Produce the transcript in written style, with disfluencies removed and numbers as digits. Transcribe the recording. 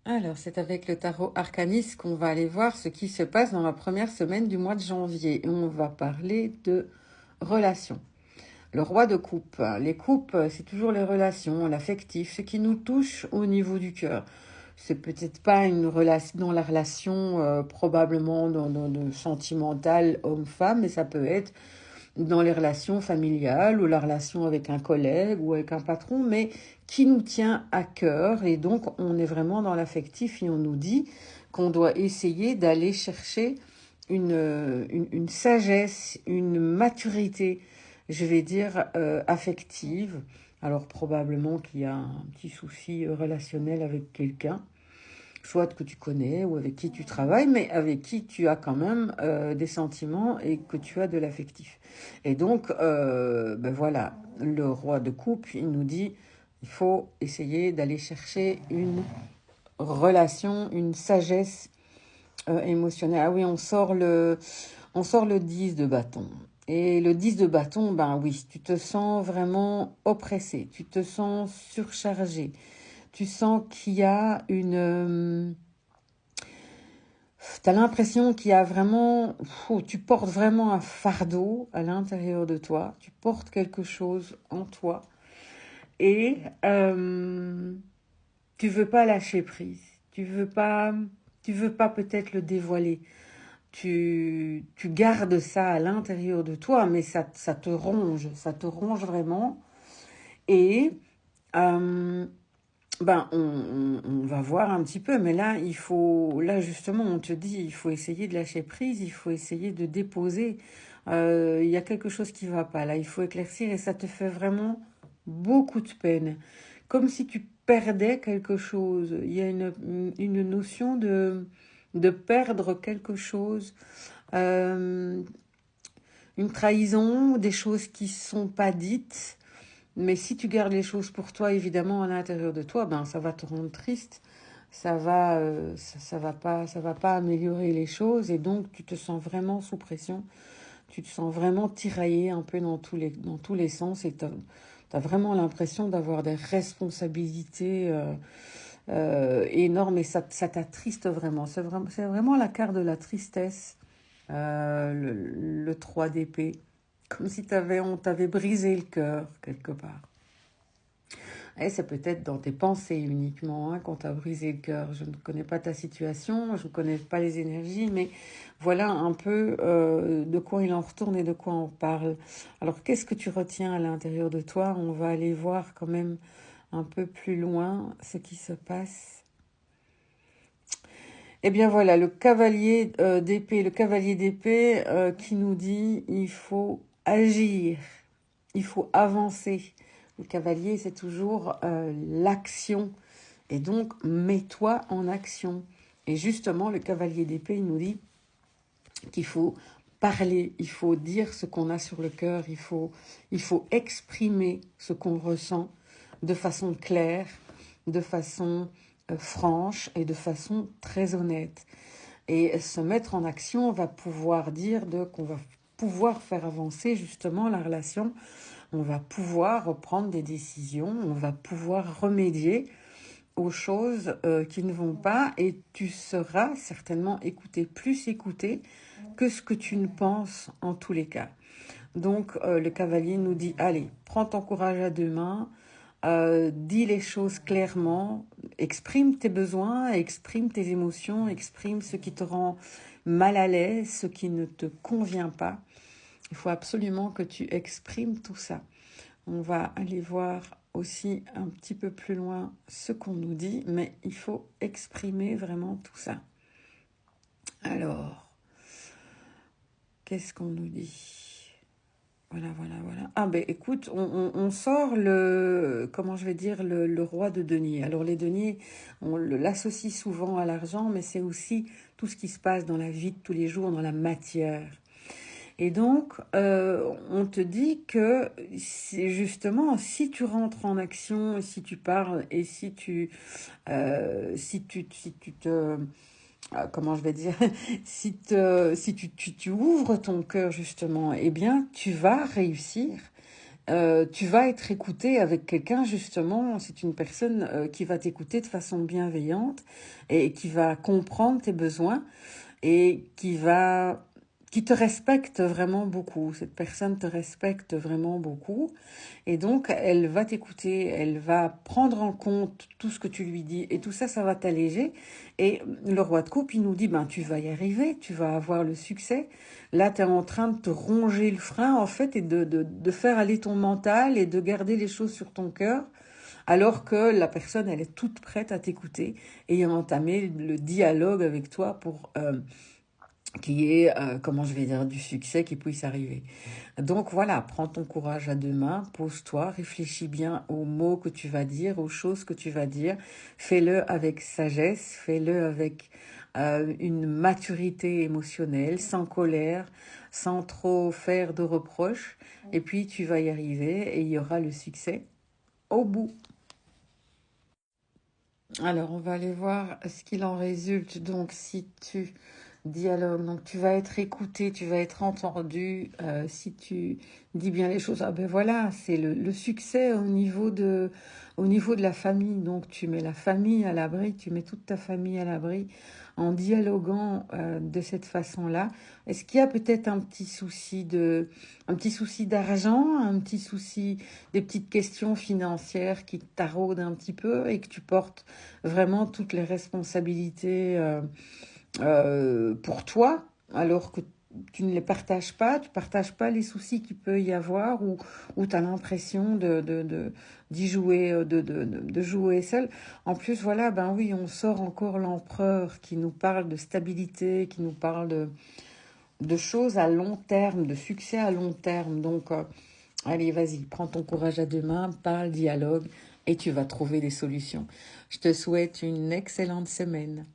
Alors, c'est avec le tarot Arcanis qu'on va aller voir ce qui se passe dans la première semaine du mois de janvier. Et on va parler de relations. Le roi de coupe. Les coupes, c'est toujours les relations, l'affectif, ce qui nous touche au niveau du cœur. C'est peut-être pas une relation dans la relation probablement dans le sentimental homme-femme, mais ça peut être dans les relations familiales ou la relation avec un collègue ou avec un patron, mais qui nous tient à cœur. Et donc, on est vraiment dans l'affectif et on nous dit qu'on doit essayer d'aller chercher une sagesse, une maturité, je vais dire, affective. Alors, probablement qu'il y a un petit souci relationnel avec quelqu'un, soit que tu connais ou avec qui tu travailles, mais avec qui tu as quand même des sentiments et que tu as de l'affectif. Et donc, ben voilà, le roi de coupe, il nous dit, il faut essayer d'aller chercher une relation, une sagesse émotionnelle. Ah oui, on sort le 10 de bâton. Et le 10 de bâton, ben oui, tu te sens vraiment oppressé, tu te sens surchargé, tu sens qu'il y a une... T'as l'impression qu'il y a vraiment, tu portes vraiment un fardeau à l'intérieur de toi, tu portes quelque chose en toi et tu veux pas lâcher prise, tu veux pas peut-être le dévoiler, tu gardes ça à l'intérieur de toi, mais ça te ronge vraiment et euh, ben, on va voir un petit peu, mais là, là justement, on te dit, il faut essayer de lâcher prise, il faut essayer de déposer. Il y a quelque chose qui va pas, là, il faut éclaircir et ça te fait vraiment beaucoup de peine. Comme si tu perdais quelque chose. Il y a une notion de perdre quelque chose. Euh, une trahison, des choses qui sont pas dites. Mais si tu gardes les choses pour toi, évidemment, à l'intérieur de toi, ben ça va te rendre triste, ça va pas améliorer les choses, et donc tu te sens vraiment sous pression, tu te sens vraiment tiraillé un peu dans tous les sens, et t'as vraiment l'impression d'avoir des responsabilités énormes, et ça t'attriste vraiment. C'est vraiment la carte de la tristesse, le 3 d'épée. Comme si on t'avait brisé le cœur quelque part. Et c'est peut-être dans tes pensées uniquement qu'on t'a brisé le cœur. Je ne connais pas ta situation, je ne connais pas les énergies, mais voilà un peu de quoi il en retourne et de quoi on parle. Alors qu'est-ce que tu retiens à l'intérieur de toi? On va aller voir quand même un peu plus loin ce qui se passe. Eh bien voilà, le cavalier d'épée, qui nous dit il faut agir, il faut avancer. Le cavalier, c'est toujours l'action. Et donc, mets-toi en action. Et justement, le cavalier d'épée, il nous dit qu'il faut parler, il faut dire ce qu'on a sur le cœur, il faut exprimer ce qu'on ressent de façon claire, de façon franche et de façon très honnête. Et se mettre en action va pouvoir dire qu'on va pouvoir faire avancer justement la relation, on va pouvoir prendre des décisions, on va pouvoir remédier aux choses qui ne vont pas, et tu seras certainement plus écouté que ce que tu ne penses en tous les cas. Donc le cavalier nous dit, allez, prends ton courage à deux mains, dis les choses clairement, exprime tes besoins, exprime tes émotions, exprime ce qui te rend mal à l'aise, ce qui ne te convient pas. Il faut absolument que tu exprimes tout ça. On va aller voir aussi un petit peu plus loin ce qu'on nous dit, mais il faut exprimer vraiment tout ça. Alors, qu'est-ce qu'on nous dit? Voilà. Ah ben écoute, on sort comment je vais dire, le roi de denier. Alors les deniers, on l'associe souvent à l'argent, mais c'est aussi tout ce qui se passe dans la vie de tous les jours, dans la matière. Et donc, on te dit que justement, si tu rentres en action, si tu parles et si tu te, comment je vais dire, si tu ouvres ton cœur justement, eh bien, tu vas réussir tu vas être écouté avec quelqu'un, justement, c'est une personne qui va t'écouter de façon bienveillante et qui va comprendre tes besoins et qui te respecte vraiment beaucoup. Cette personne te respecte vraiment beaucoup. Et donc, elle va t'écouter, elle va prendre en compte tout ce que tu lui dis. Et tout ça, ça va t'alléger. Et le roi de coupe, il nous dit, ben, tu vas y arriver, tu vas avoir le succès. Là, tu es en train de te ronger le frein, en fait, et de faire aller ton mental et de garder les choses sur ton cœur. Alors que la personne, elle est toute prête à t'écouter et à entamer le dialogue avec toi pour qu'il y ait, comment je vais dire, du succès qui puisse arriver. Donc voilà, prends ton courage à deux mains, pose-toi, réfléchis bien aux mots que tu vas dire, aux choses que tu vas dire. Fais-le avec sagesse, fais-le avec une maturité émotionnelle, sans colère, sans trop faire de reproches. Et puis tu vas y arriver et il y aura le succès au bout. Alors, on va aller voir ce qu'il en résulte. Donc, si tu dialogues, donc tu vas être écouté, tu vas être entendu. Si tu dis bien les choses, ah ben voilà, c'est le succès au niveau de la famille. Donc, tu mets la famille à l'abri, tu mets toute ta famille à l'abri en dialoguant de cette façon-là. Est-ce qu'il y a peut-être un petit souci d'argent, un petit souci, des petites questions financières qui te taraudent un petit peu et que tu portes vraiment toutes les responsabilités pour toi, alors que tu ne les partages pas, tu partages pas les soucis qu'il peut y avoir ou tu as l'impression d'y jouer, de jouer seul. En plus, voilà, ben oui, on sort encore l'empereur qui nous parle de stabilité, qui nous parle de choses à long terme, de succès à long terme. Donc, allez, vas-y, prends ton courage à deux mains, parle, dialogue, et tu vas trouver des solutions. Je te souhaite une excellente semaine.